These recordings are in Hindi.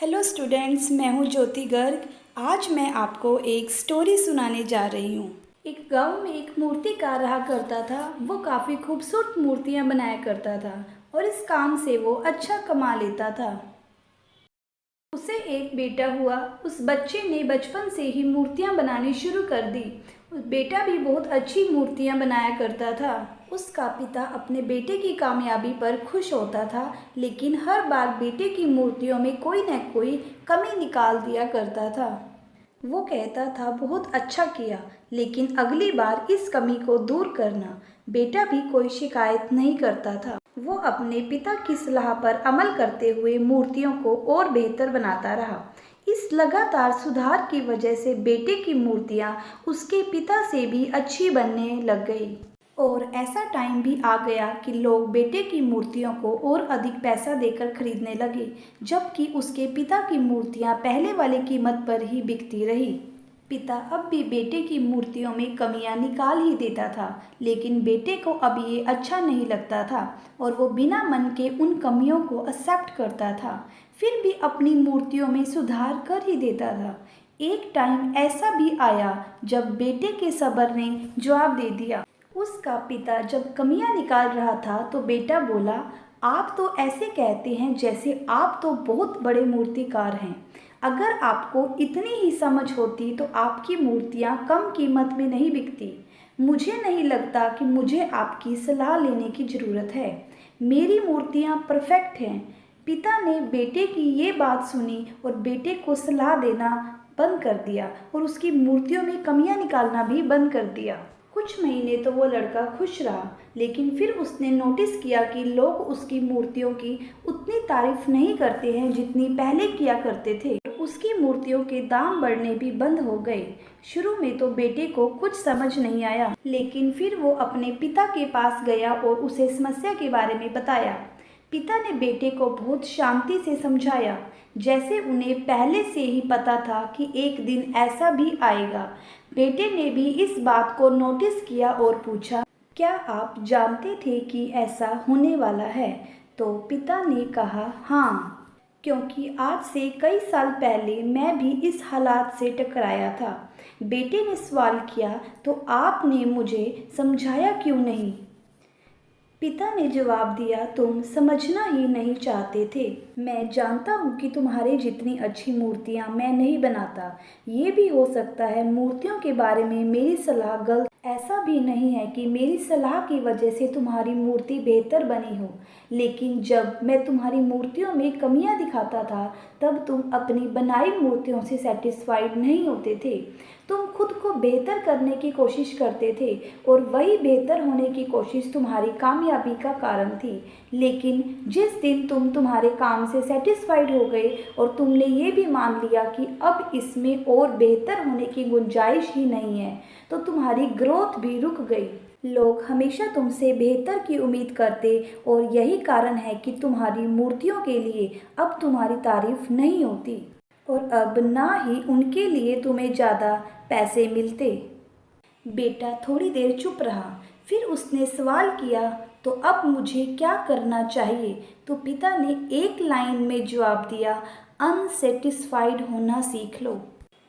हेलो स्टूडेंट्स, मैं हूँ ज्योति गर्ग। आज मैं आपको एक स्टोरी सुनाने जा रही हूँ। एक गांव में एक मूर्तिकार रहा करता था। वो काफ़ी खूबसूरत मूर्तियाँ बनाया करता था और इस काम से वो अच्छा कमा लेता था। उसे एक बेटा हुआ। उस बच्चे ने बचपन से ही मूर्तियाँ बनानी शुरू कर दी। उस बेटा भी बहुत अच्छी मूर्तियाँ बनाया करता था। उसका पिता अपने बेटे की कामयाबी पर खुश होता था, लेकिन हर बार बेटे की मूर्तियों में कोई न कोई कमी निकाल दिया करता था। वो कहता था, बहुत अच्छा किया, लेकिन अगली बार इस कमी को दूर करना। बेटा भी कोई शिकायत नहीं करता था। वो अपने पिता की सलाह पर अमल करते हुए मूर्तियों को और बेहतर बनाता रहा। इस लगातार सुधार की वजह से बेटे की मूर्तियाँ उसके पिता से भी अच्छी बनने लग गई। और ऐसा टाइम भी आ गया कि लोग बेटे की मूर्तियों को और अधिक पैसा देकर खरीदने लगे, जबकि उसके पिता की मूर्तियां पहले वाले कीमत पर ही बिकती रही। पिता अब भी बेटे की मूर्तियों में कमियां निकाल ही देता था, लेकिन बेटे को अब ये अच्छा नहीं लगता था और वो बिना मन के उन कमियों को एक्सेप्ट करता था। फिर भी अपनी मूर्तियों में सुधार कर ही देता था। एक टाइम ऐसा भी आया जब बेटे के सब्र ने जवाब दे दिया। उसका पिता जब कमियां निकाल रहा था तो बेटा बोला, आप तो ऐसे कहते हैं जैसे आप तो बहुत बड़े मूर्तिकार हैं। अगर आपको इतनी ही समझ होती तो आपकी मूर्तियां कम कीमत में नहीं बिकती। मुझे नहीं लगता कि मुझे आपकी सलाह लेने की ज़रूरत है। मेरी मूर्तियां परफेक्ट हैं। पिता ने बेटे की ये बात सुनी और बेटे को सलाह देना बंद कर दिया और उसकी मूर्तियों में कमियां निकालना भी बंद कर दिया। कुछ महीने तो वो लड़का खुश रहा, लेकिन फिर उसने नोटिस किया कि लोग उसकी मूर्तियों की उतनी तारीफ नहीं करते हैं जितनी पहले किया करते थे। उसकी मूर्तियों के दाम बढ़ने भी बंद हो गए। शुरू में तो बेटे को कुछ समझ नहीं आया, लेकिन फिर वो अपने पिता के पास गया और उसे समस्या के बारे में बताया। पिता ने बेटे को बहुत शांति से समझाया, जैसे उन्हें पहले से ही पता था कि एक दिन ऐसा भी आएगा। बेटे ने भी इस बात को नोटिस किया और पूछा, क्या आप जानते थे कि ऐसा होने वाला है? तो पिता ने कहा, हाँ, क्योंकि आज से कई साल पहले मैं भी इस हालात से टकराया था। बेटे ने सवाल किया, तो आपने मुझे समझाया क्यों नहीं? पिता ने जवाब दिया, तुम समझना ही नहीं चाहते थे। मैं जानता हूँ कि तुम्हारे जितनी अच्छी मूर्तियाँ मैं नहीं बनाता। ये भी हो सकता है मूर्तियों के बारे में मेरी सलाह गलत। ऐसा भी नहीं है कि मेरी सलाह की वजह से तुम्हारी मूर्ति बेहतर बनी हो, लेकिन जब मैं तुम्हारी मूर्तियों में कमियां दिखाता था तब तुम अपनी बनाई मूर्तियों से सेटिस्फाइड नहीं होते थे। तुम खुद को बेहतर करने की कोशिश करते थे और वही बेहतर होने की कोशिश तुम्हारी कामयाबी का कारण थी। लेकिन जिस दिन तुम तुम्हारे काम से सेटिस्फाइड हो गए और तुमने ये भी मान लिया कि अब इसमें और बेहतर होने की गुंजाइश ही नहीं है, तो तुम्हारी ग्रोथ भी रुक गई। लोग हमेशा तुमसे बेहतर की उम्मीद करते और यही कारण है कि तुम्हारी मूर्तियों के लिए अब तुम्हारी तारीफ नहीं होती और अब ना ही उनके लिए तुम्हें ज़्यादा पैसे मिलते। बेटा थोड़ी देर चुप रहा, फिर उसने सवाल किया, तो अब मुझे क्या करना चाहिए? तो पिता ने एक लाइन में जवाब दिया, अनसेटिस्फाइड होना सीख लो।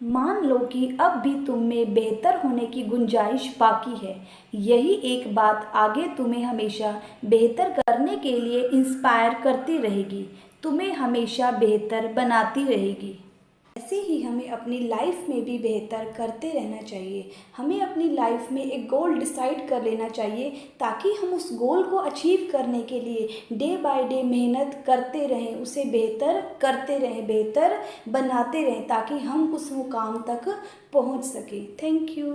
मान लो कि अब भी तुम में बेहतर होने की गुंजाइश बाकी है। यही एक बात आगे तुम्हें हमेशा बेहतर करने के लिए इंस्पायर करती रहेगी, तुम्हें हमेशा बेहतर बनाती रहेगी। ऐसे ही हमें अपनी लाइफ में भी बेहतर करते रहना चाहिए। हमें अपनी लाइफ में एक गोल डिसाइड कर लेना चाहिए, ताकि हम उस गोल को अचीव करने के लिए डे बाय डे मेहनत करते रहें, उसे बेहतर करते रहें, बेहतर बनाते रहें, ताकि हम उस मुकाम तक पहुंच सकें। Thank you.